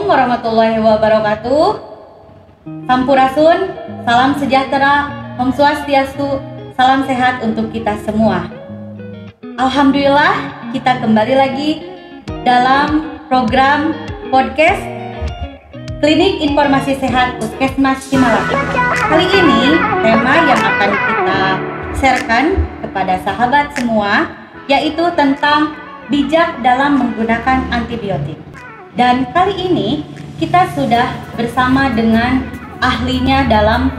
Assalamualaikum warahmatullahi wabarakatuh. Sampurasun, salam sejahtera, Om Swastiastu, salam sehat untuk kita semua. Alhamdulillah, kita kembali lagi dalam program podcast Klinik Informasi Sehat Puskesmas Cimalaka. Kali ini tema yang akan kita sharekan kepada sahabat semua yaitu tentang bijak dalam menggunakan antibiotik. Dan kali ini kita sudah bersama dengan ahlinya dalam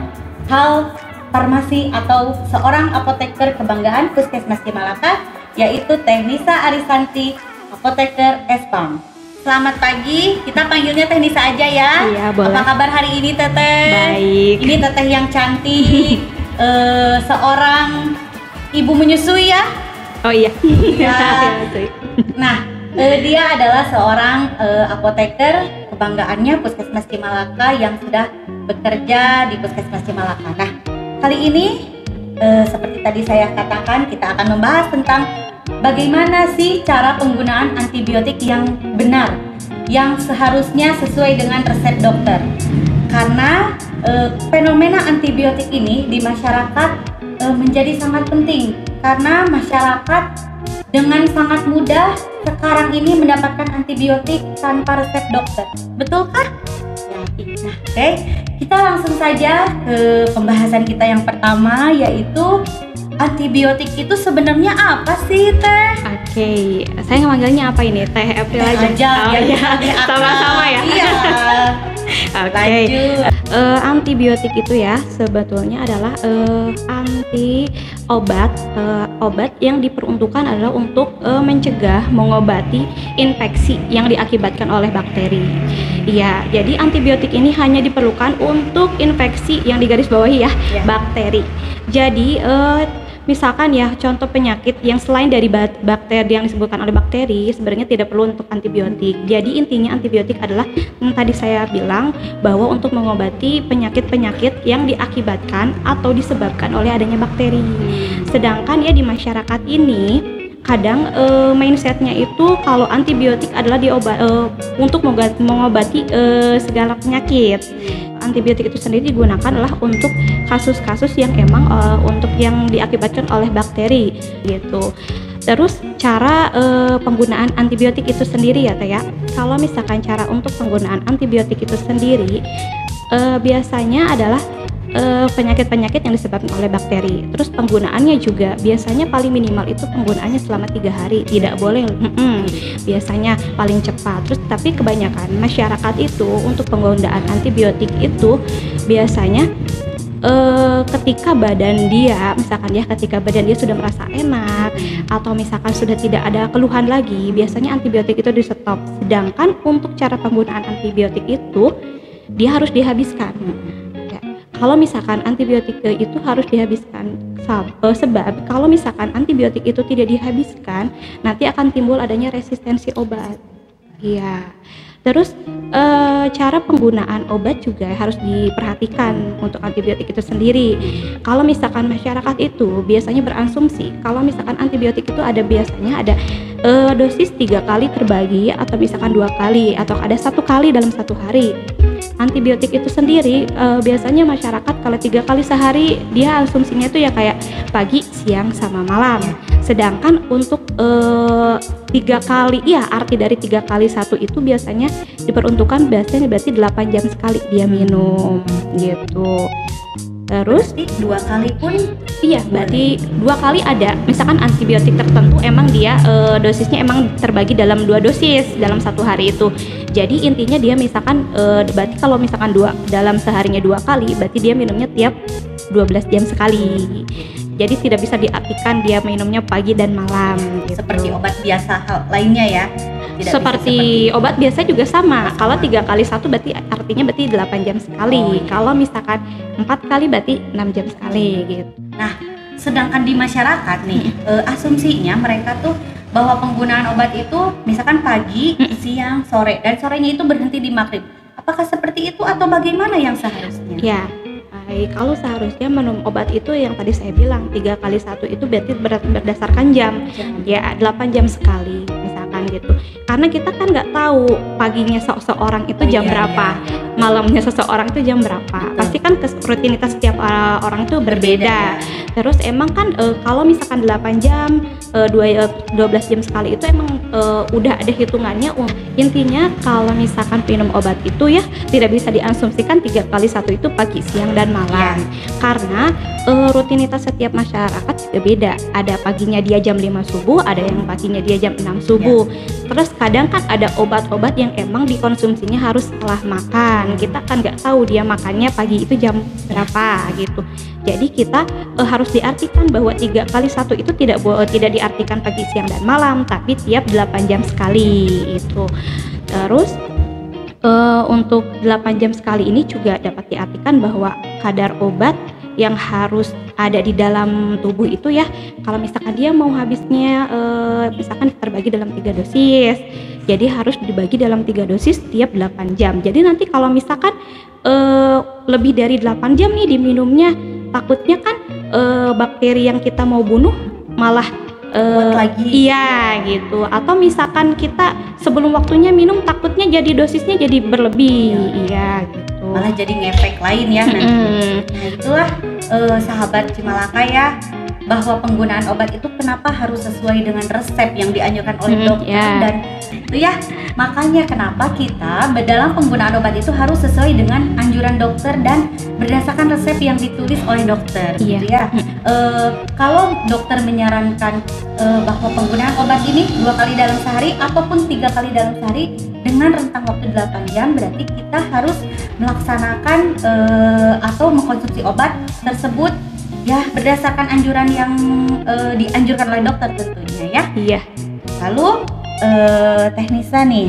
hal farmasi atau seorang apoteker kebanggaan Puskesmas Cimalaka, yaitu Teh Nisa Arisanti, apoteker Espam. Selamat pagi, kita panggilnya Teh Nisa aja ya. Iya, boleh. Apa kabar hari ini Teteh? Baik. Ini Teteh yang cantik, seorang ibu menyusui ya? Oh iya. Ya. Nah, dia adalah seorang apoteker kebanggaannya Puskesmas Cimalaka yang sudah bekerja di Puskesmas Cimalaka. Nah, kali ini seperti tadi saya katakan, kita akan membahas tentang bagaimana sih cara penggunaan antibiotik yang benar, yang seharusnya sesuai dengan resep dokter. Karena fenomena antibiotik ini di masyarakat menjadi sangat penting, karena masyarakat dengan sangat mudah sekarang ini mendapatkan antibiotik tanpa resep dokter. Betulkah? Ya, nah, oke. Kita langsung saja ke pembahasan kita yang pertama, yaitu antibiotik itu sebenarnya apa sih, Teh? Oke, saya manggilnya apa ini? Teh April aja. Oh, ya, sama-sama ya. Iya. Oke. Antibiotik itu ya sebetulnya adalah obat yang diperuntukkan adalah untuk mencegah, mengobati infeksi yang diakibatkan oleh bakteri. Iya, jadi antibiotik ini hanya diperlukan untuk infeksi yang digarisbawahi ya, bakteri. Jadi misalkan ya contoh penyakit yang selain dari bakteri yang disebutkan oleh bakteri sebenarnya tidak perlu untuk antibiotik. Jadi intinya antibiotik adalah yang tadi saya bilang bahwa untuk mengobati penyakit-penyakit yang diakibatkan atau disebabkan oleh adanya bakteri. Sedangkan ya di masyarakat ini kadang mindsetnya itu kalau antibiotik adalah untuk mengobati segala penyakit. Antibiotik itu sendiri digunakan adalah untuk kasus-kasus yang emang untuk yang diakibatkan oleh bakteri gitu. Terus cara penggunaan antibiotik itu sendiri ya Teh ya. Kalau misalkan cara untuk penggunaan antibiotik itu sendiri biasanya adalah penyakit-penyakit yang disebabkan oleh bakteri. Terus penggunaannya juga biasanya paling minimal itu penggunaannya selama 3 hari, tidak boleh biasanya paling cepat. Terus tapi kebanyakan masyarakat itu untuk penggunaan antibiotik itu biasanya ketika badan dia sudah merasa enak atau misalkan sudah tidak ada keluhan lagi, biasanya antibiotik itu di stop. Sedangkan untuk cara penggunaan antibiotik itu dia harus dihabiskan. Kalau misalkan antibiotik itu harus dihabiskan sebab kalau misalkan antibiotik itu tidak dihabiskan nanti akan timbul adanya resistensi obat. Iya. Terus cara penggunaan obat juga harus diperhatikan untuk antibiotik itu sendiri. Kalau misalkan masyarakat itu biasanya berasumsi kalau misalkan antibiotik itu biasanya ada dosis 3 kali terbagi atau misalkan 2 kali atau ada 1 kali dalam 1 hari. Antibiotik itu sendiri biasanya masyarakat kalau 3 kali sehari dia asumsinya itu ya kayak pagi, siang, sama malam. Sedangkan untuk 3 kali, ya arti dari 3 kali 1 itu biasanya diperuntukkan biasanya berarti 8 jam sekali dia minum gitu. Terus berarti 2 kali pun? Iya, berarti 2 kali ada. Misalkan antibiotik tertentu emang dia dosisnya emang terbagi dalam 2 dosis dalam 1 hari itu. Jadi intinya dia misalkan berarti kalau misalkan dalam seharinya 2 kali, berarti dia minumnya tiap 12 jam sekali. Jadi tidak bisa diartikan dia minumnya pagi dan malam gitu. Seperti obat biasa lainnya ya? Seperti obat biasa juga sama. Kalau 3 kali 1 berarti artinya berarti 8 jam sekali. Kalau misalkan 4 kali berarti 6 jam sekali gitu. Nah, sedangkan di masyarakat nih asumsinya mereka tuh bahwa penggunaan obat itu misalkan pagi, siang, sore, dan sorenya itu berhenti di maghrib. Apakah seperti itu atau bagaimana yang seharusnya? Ya, baik. Kalau seharusnya minum obat itu yang tadi saya bilang 3 kali 1 itu berarti berdasarkan jam. Ya 8 jam sekali misalkan. misalkan gitu. Karena kita kan nggak tahu paginya seseorang itu jam berapa, malamnya seseorang itu jam berapa. Pasti kan rutinitas setiap orang itu berbeda. Terus emang kan kalau misalkan 8 jam, 12 jam sekali itu emang udah ada hitungannya. Intinya kalau misalkan minum obat itu ya tidak bisa diasumsikan 3 kali 1 itu pagi, siang, dan malam. Karena rutinitas setiap masyarakat juga beda. Ada paginya dia jam 5 subuh, ada yang paginya dia jam 6 subuh. Terus kadang kan ada obat-obat yang emang dikonsumsinya harus setelah makan. Kita kan nggak tahu dia makannya pagi itu jam berapa gitu. Jadi kita harus diartikan bahwa 3 kali 1 itu tidak diartikan pagi, siang, dan malam, tapi tiap 8 jam sekali itu. Terus untuk 8 jam sekali ini juga dapat diartikan bahwa kadar obat yang harus ada di dalam tubuh itu ya, kalau misalkan dia mau habisnya misalkan terbagi dalam 3 dosis, jadi harus dibagi dalam 3 dosis tiap 8 jam. Jadi nanti kalau misalkan lebih dari 8 jam nih diminumnya, takutnya kan bakteri yang kita mau bunuh malah lagi. Iya gitu. Atau misalkan kita sebelum waktunya minum takutnya jadi dosisnya jadi berlebih. Iya gitu. Malah jadi ngefek lain ya nanti. Nah itulah sahabat Cimalaka ya, bahwa penggunaan obat itu kenapa harus sesuai dengan resep yang dianjurkan oleh dokter. Dan itu ya makanya kenapa kita dalam penggunaan obat itu harus sesuai dengan anjuran dokter dan berdasarkan resep yang ditulis oleh dokter gitu ya. Kalau dokter menyarankan bahwa penggunaan obat ini 2 kali dalam sehari ataupun 3 kali dalam sehari dengan rentang waktu 8 jam, berarti kita harus melaksanakan atau mengkonsumsi obat tersebut ya berdasarkan anjuran yang dianjurkan oleh dokter tentunya ya. Iya. Lalu Teknisa nih,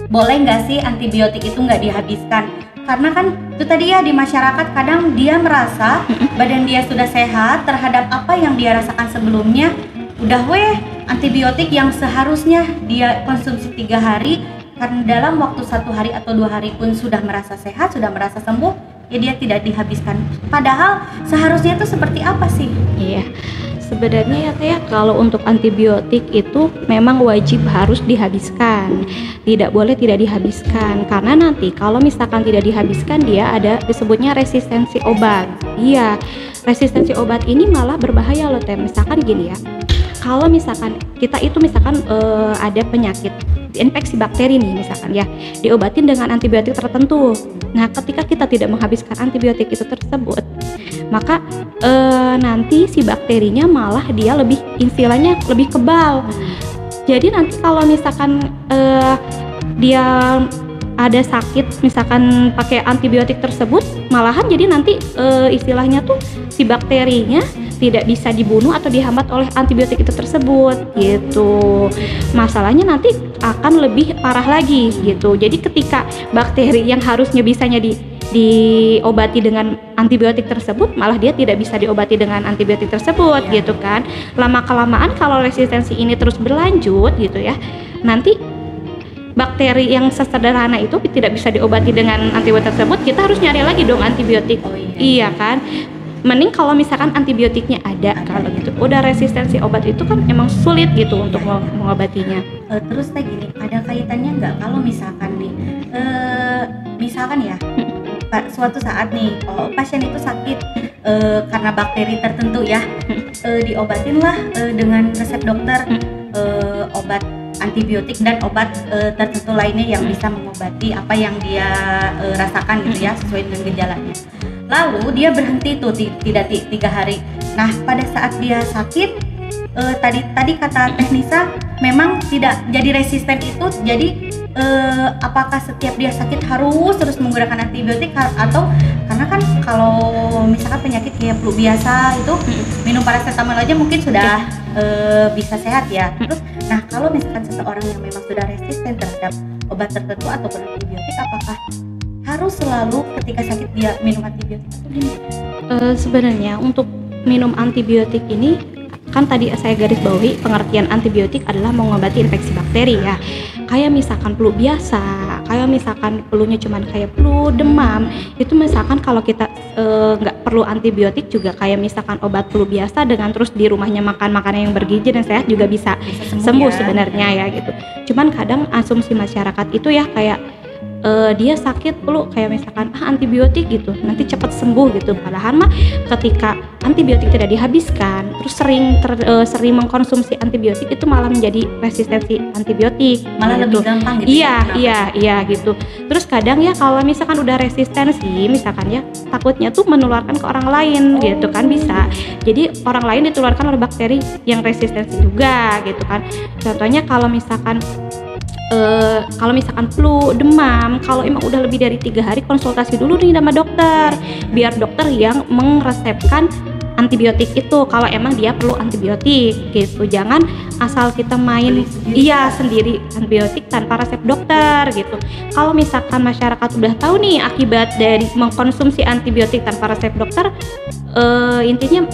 boleh nggak sih antibiotik itu nggak dihabiskan? Karena kan itu tadi ya, di masyarakat kadang dia merasa badan dia sudah sehat terhadap apa yang dia rasakan sebelumnya, udah antibiotik yang seharusnya dia konsumsi 3 hari, karena dalam waktu 1 hari atau 2 hari pun sudah merasa sehat, sudah merasa sembuh, ya dia tidak dihabiskan. Padahal seharusnya itu seperti apa sih? Iya, sebenarnya ya Teh, kalau untuk antibiotik itu memang wajib harus dihabiskan, tidak boleh tidak dihabiskan, karena nanti kalau misalkan tidak dihabiskan dia ada disebutnya resistensi obat. Iya, resistensi obat ini malah berbahaya loh Teh. Misalkan gini ya, kalau misalkan kita itu misalkan ada penyakit infeksi bakteri nih misalkan ya, diobatin dengan antibiotik tertentu. Nah ketika kita tidak menghabiskan antibiotik itu tersebut, maka nanti si bakterinya malah dia lebih, istilahnya lebih kebal. Jadi nanti kalau misalkan dia ada sakit misalkan pakai antibiotik tersebut, malahan jadi nanti istilahnya tuh si bakterinya tidak bisa dibunuh atau dihambat oleh antibiotik itu tersebut gitu. Masalahnya nanti akan lebih parah lagi gitu. Jadi ketika bakteri yang harusnya bisanya diobati dengan antibiotik tersebut, malah dia tidak bisa diobati dengan antibiotik tersebut gitu kan. Lama-kelamaan kalau resistensi ini terus berlanjut gitu ya, nanti bakteri yang sesederhana itu tidak bisa diobati dengan antibiotik tersebut, kita harus nyari lagi dong antibiotik. Iya kan? Mending kalau misalkan antibiotiknya ada, kalau gitu udah resistensi obat itu kan emang sulit gitu untuk mengobatinya. Terus kayak gini, ada kaitannya nggak kalau misalkan nih misalkan ya suatu saat nih pasien itu sakit karena bakteri tertentu ya, diobatinlah dengan resep dokter obat antibiotik dan obat tertentu lainnya yang bisa mengobati apa yang dia rasakan gitu ya, sesuai dengan gejalanya. Lalu dia berhenti tuh tidak 3 hari. Nah pada saat dia sakit, tadi kata Teknisa memang tidak jadi resisten itu. Jadi apakah setiap dia sakit harus terus menggunakan antibiotik, atau karena kan kalau misalkan penyakit kayak flu biasa itu minum paracetamol aja mungkin sudah bisa sehat ya. Terus nah kalau misalkan seseorang yang memang sudah resisten terhadap obat tertentu ataupun antibiotik, apakah harus selalu ketika sakit dia minum antibiotik atau gimana? Sebenarnya untuk minum antibiotik ini kan tadi saya garis bawahi, pengertian antibiotik adalah mengobati infeksi bakteri ya. Kayak misalkan flu biasa, kayak misalkan flunya cuman kayak flu demam, itu misalkan kalau kita nggak perlu antibiotik juga, kayak misalkan obat flu biasa dengan terus di rumahnya makan makanan yang bergizi dan sehat juga bisa sembuh ya, sebenarnya ya gitu. Cuman kadang asumsi masyarakat itu ya kayak dia sakit flu kayak misalkan antibiotik gitu nanti cepat sembuh gitu, padahal mah ketika antibiotik tidak dihabiskan terus sering mengkonsumsi antibiotik itu malah menjadi resistensi antibiotik, malah gitu. Lebih gampang gitu. Iya gitu. Terus kadang ya kalau misalkan udah resistensi misalkan ya takutnya tuh menularkan ke orang lain gitu kan, bisa jadi orang lain ditularkan oleh bakteri yang resistensi juga gitu kan. Contohnya kalau misalkan flu, demam, kalau emang udah lebih dari 3 hari konsultasi dulu nih sama dokter, biar dokter yang meresepkan antibiotik itu kalau emang dia perlu antibiotik gitu. Jangan asal kita main sendiri antibiotik tanpa resep dokter gitu. Kalau misalkan masyarakat udah tahu nih akibat dari mengkonsumsi antibiotik tanpa resep dokter, intinya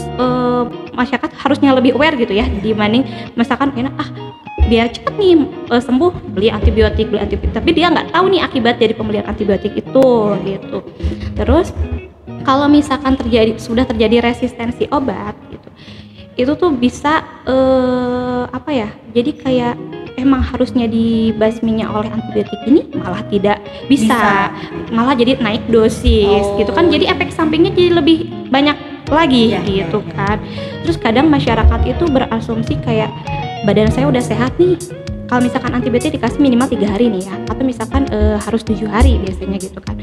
masyarakat harusnya lebih aware gitu ya, dibanding misalkan biar cepat nih sembuh beli antibiotik, tapi dia nggak tahu nih akibat dari pembelian antibiotik itu gitu. Terus kalau misalkan sudah terjadi resistensi obat gitu, itu tuh bisa jadi kayak emang harusnya dibasminya oleh antibiotik ini malah tidak bisa. Malah jadi naik dosis gitu kan, jadi efek sampingnya jadi lebih banyak lagi gitu kan. Terus kadang masyarakat itu berasumsi kayak badan saya udah sehat nih, kalau misalkan antibiotik dikasih minimal 3 hari nih ya, atau misalkan harus 7 hari biasanya gitu kan.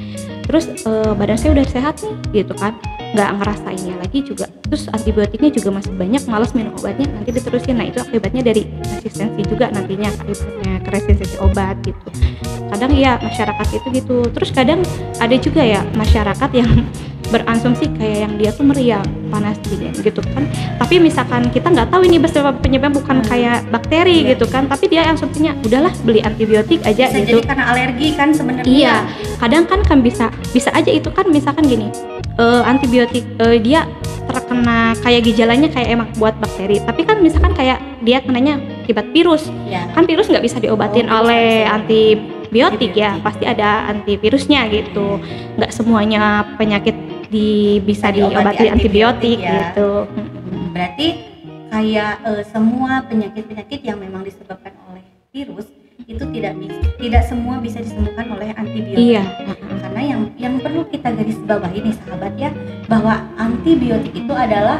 Terus badan saya udah sehat nih gitu kan, nggak ngerasainnya lagi juga, terus antibiotiknya juga masih banyak, malas minum obatnya, nanti diterusin. Nah itu akibatnya dari resistensi juga nantinya, akibatnya ke resistensi obat gitu. Kadang ya masyarakat itu gitu. Terus kadang ada juga ya masyarakat yang berasumsi kayak yang dia tuh meriang panas gitu kan, tapi misalkan kita nggak tahu ini penyebab bukan kayak bakteri gitu kan, tapi dia asumsinya udahlah beli antibiotik aja bisa gitu. Jadi karena alergi kan sebenarnya. Iya, kadang kan bisa aja itu kan, misalkan gini, antibiotik dia terkena kayak gejalanya kayak emang buat bakteri, tapi kan misalkan kayak dia kenanya akibat virus, kan virus nggak bisa diobatin oleh antibiotik ya, pasti ada antivirusnya gitu. Nggak semuanya penyakit bisa diobati antibiotik gitu. Berarti kayak semua penyakit yang memang disebabkan oleh virus itu tidak semua bisa disembuhkan oleh antibiotik. Karena yang perlu kita garis bawahi nih sahabat ya, bahwa antibiotik itu adalah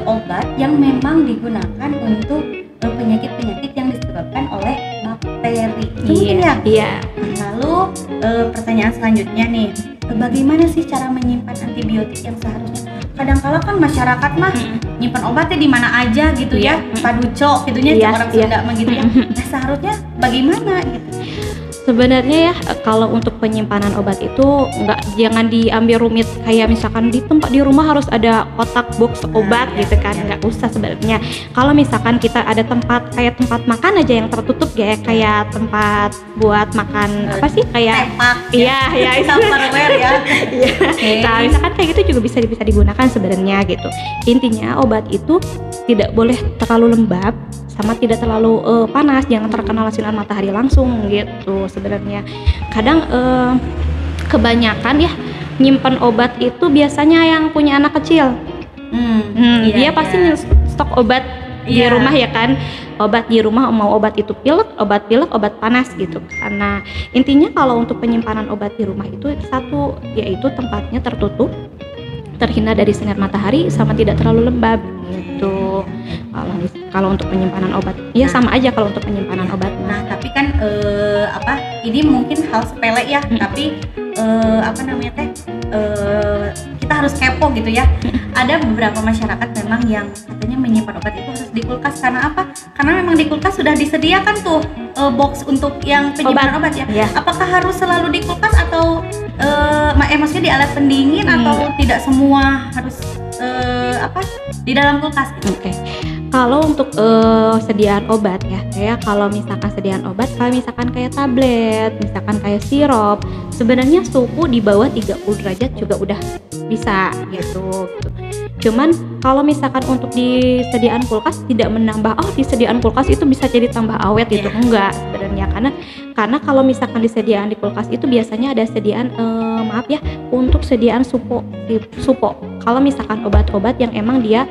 obat yang memang digunakan untuk penyakit-penyakit yang disebabkan oleh bakteri. Mungkin ya. Lalu pertanyaan selanjutnya nih, bagaimana sih cara menyimpan antibiotik yang seharusnya? Kadang-kala kan masyarakat mah nyimpan obatnya di mana aja gitu ya, paduco gitunya, orang Sunda mah gitu ya. Nah seharusnya bagaimana gitu? Sebenarnya ya kalau untuk penyimpanan obat itu jangan diambil rumit kayak misalkan di rumah harus ada kotak box obat gitu kan, nggak usah sebenarnya. Kalau misalkan kita ada tempat makan aja yang tertutup ya, kayak tempat buat makan kayak tepak, itu Tupperware ya. Nah misalkan kayak gitu juga bisa digunakan sebenarnya gitu. Intinya obat itu tidak boleh terlalu lembab sama tidak terlalu panas, jangan terkena sinar matahari langsung gitu sebenarnya. Kadang kebanyakan ya nyimpen obat itu biasanya yang punya anak kecil. Dia pasti stok obat di rumah ya kan, obat di rumah, mau obat itu obat pilek, obat panas gitu. Karena intinya kalau untuk penyimpanan obat di rumah itu satu, yaitu tempatnya tertutup, terhindar dari sinar matahari, sama tidak terlalu lembab gitu. Kalau untuk penyimpanan obat ya sama aja kalau untuk penyimpanan obat. Nah tapi kan ini mungkin hal sepele ya, tapi kita harus kepo gitu ya. Ada beberapa masyarakat memang yang katanya menyimpan obat itu harus di kulkas. Karena apa? Karena memang di kulkas sudah disediakan tuh box untuk yang penyimpanan obat ya. Apakah harus selalu di kulkas atau maksudnya di alat pendingin atau tidak semua harus di dalam kulkas gitu? Kalau untuk sediaan obat ya, kalau misalkan sediaan obat, kalau misalkan kayak tablet, misalkan kayak sirup, sebenarnya suhu di bawah 30 derajat juga udah bisa gitu. Cuman kalau misalkan untuk disediaan kulkas tidak menambah, oh disediaan kulkas itu bisa jadi tambah awet gitu, enggak sebenarnya, karena kalau misalkan disediaan di kulkas itu biasanya ada sediaan maaf ya, untuk sediaan supo. Kalau misalkan obat-obat yang emang dia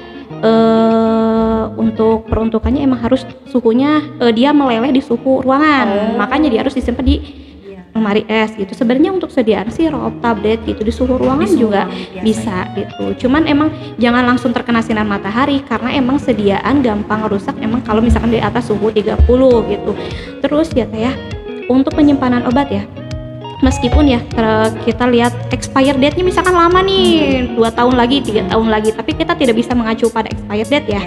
untuk peruntukannya emang harus suhunya dia meleleh di suhu ruangan, makanya dia harus disimpan di lemari es gitu. Sebenarnya untuk sediaan sirup, tablet gitu di suhu ruangan juga bisa gitu. Cuman emang jangan langsung terkena sinar matahari karena emang sediaan gampang rusak emang kalau misalkan di atas suhu 30 gitu. Terus ya Teh ya, untuk penyimpanan obat ya, meskipun ya kita lihat expired date-nya misalkan lama nih, 2 tahun lagi, 3 tahun lagi, tapi kita tidak bisa mengacu pada expired date ya.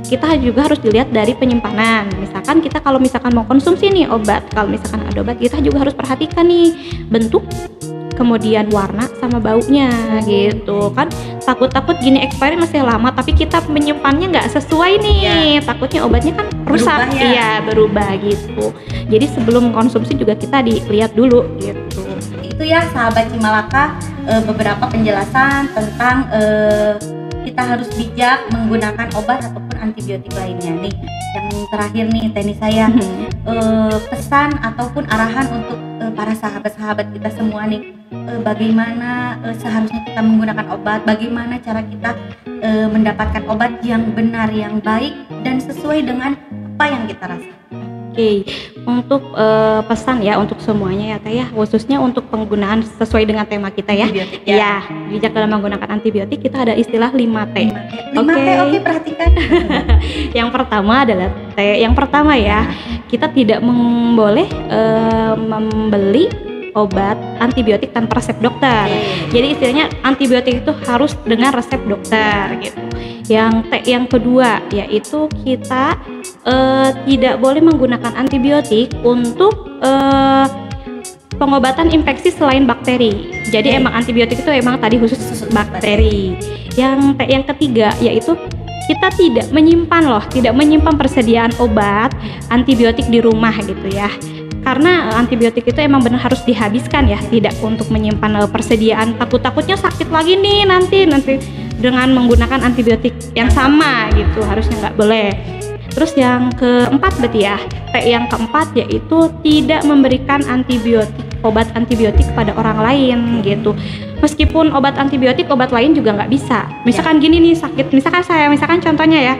Kita juga harus dilihat dari penyimpanan. Misalkan kita kalau misalkan mau konsumsi nih obat, kalau misalkan ada obat, kita juga harus perhatikan nih bentuk, kemudian warna sama baunya gitu kan. Takut gini expiry masih lama tapi kita menyimpannya nggak sesuai nih, takutnya obatnya kan rusak, berubah gitu. Jadi sebelum konsumsi juga kita dilihat dulu gitu. Itu ya sahabat Cimalaka, beberapa penjelasan tentang kita harus bijak menggunakan obat ataupun antibiotik lainnya nih. Yang terakhir nih Teni saya pesan ataupun arahan untuk para sahabat-sahabat kita semua nih, bagaimana seharusnya kita menggunakan obat, bagaimana cara kita mendapatkan obat yang benar, yang baik dan sesuai dengan apa yang kita rasa. Oke, untuk pesan ya untuk semuanya ya Teh ya, khususnya untuk penggunaan sesuai dengan tema kita ya. Ya, bijak dalam menggunakan antibiotik kita ada istilah 5T. 5T, oke, perhatikan. Yang pertama adalah yang pertama ya, kita tidak boleh membeli obat antibiotik tanpa resep dokter. Jadi istilahnya antibiotik itu harus dengan resep dokter gitu. Yang kedua yaitu kita tidak boleh menggunakan antibiotik untuk pengobatan infeksi selain bakteri. Jadi emang antibiotik itu emang tadi khusus bakteri. Yang ketiga yaitu kita tidak menyimpan persediaan obat antibiotik di rumah gitu ya. Karena antibiotik itu emang benar harus dihabiskan ya, tidak untuk menyimpan persediaan takutnya sakit lagi nih nanti dengan menggunakan antibiotik yang sama gitu, harusnya nggak boleh. Terus yang keempat berarti ya, yang keempat yaitu tidak memberikan obat antibiotik kepada orang lain gitu. Meskipun obat antibiotik, obat lain juga nggak bisa. Misalkan gini nih sakit, misalkan contohnya ya,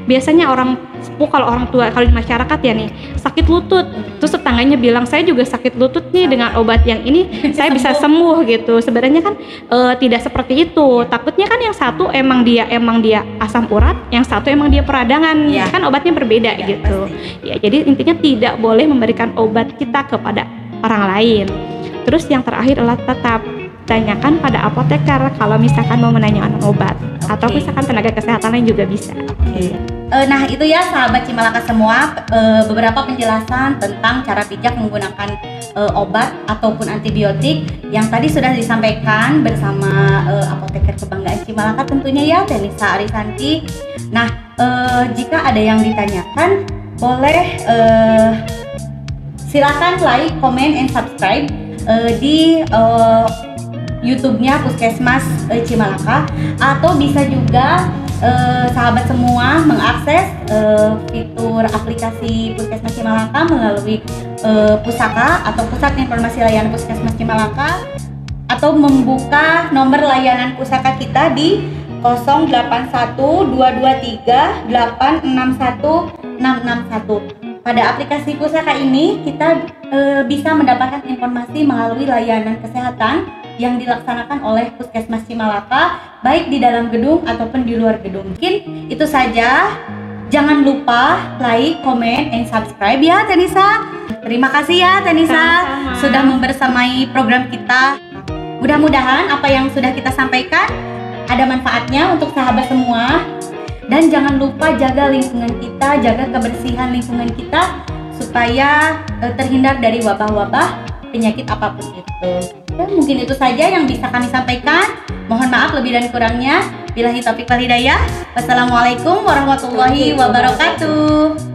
biasanya orang sepuh, kalau orang tua, kalau di masyarakat ya nih sakit lutut, terus tetangganya bilang saya juga sakit lutut nih dengan obat yang ini saya bisa sembuh gitu. Sebenarnya kan tidak seperti itu. Takutnya kan yang satu emang dia asam urat, yang satu emang dia peradangan, kan obatnya berbeda gitu. Ya, jadi intinya tidak boleh memberikan obat kita kepada orang lain. Terus yang terakhir adalah tetap tanyakan pada apoteker kalau misalkan mau menanyakan obat, atau misalkan tenaga kesehatan lain juga bisa. Nah itu ya sahabat Cimalaka semua, beberapa penjelasan tentang cara bijak menggunakan obat ataupun antibiotik yang tadi sudah disampaikan bersama apoteker kebanggaan Cimalaka tentunya ya, Tenisa Arisanti. Nah jika ada yang ditanyakan boleh silakan like, comment, and subscribe di YouTube-nya Puskesmas Cimalaka, atau bisa juga sahabat semua mengakses fitur aplikasi Puskesmas Cimalaka melalui Pusaka atau Pusat Informasi Layanan Puskesmas Cimalaka, atau membuka nomor layanan pusaka kita di 081223861661. Pada aplikasi pusaka ini kita bisa mendapatkan informasi melalui layanan kesehatan yang dilaksanakan oleh Puskesmas Cimalaka, baik di dalam gedung ataupun di luar gedung. Mungkin itu saja. Jangan lupa like, comment, and subscribe ya Tenisa. Terima kasih ya Tenisa sudah membersamai program kita. Mudah-mudahan apa yang sudah kita sampaikan ada manfaatnya untuk sahabat semua. Dan jangan lupa jaga lingkungan kita, jaga kebersihan lingkungan kita supaya terhindar dari wabah-wabah penyakit apapun itu. Ya, mungkin itu saja yang bisa kami sampaikan. Mohon maaf lebih dan kurangnya. Billahi taufiq wal hidayah. Wassalamualaikum warahmatullahi wabarakatuh.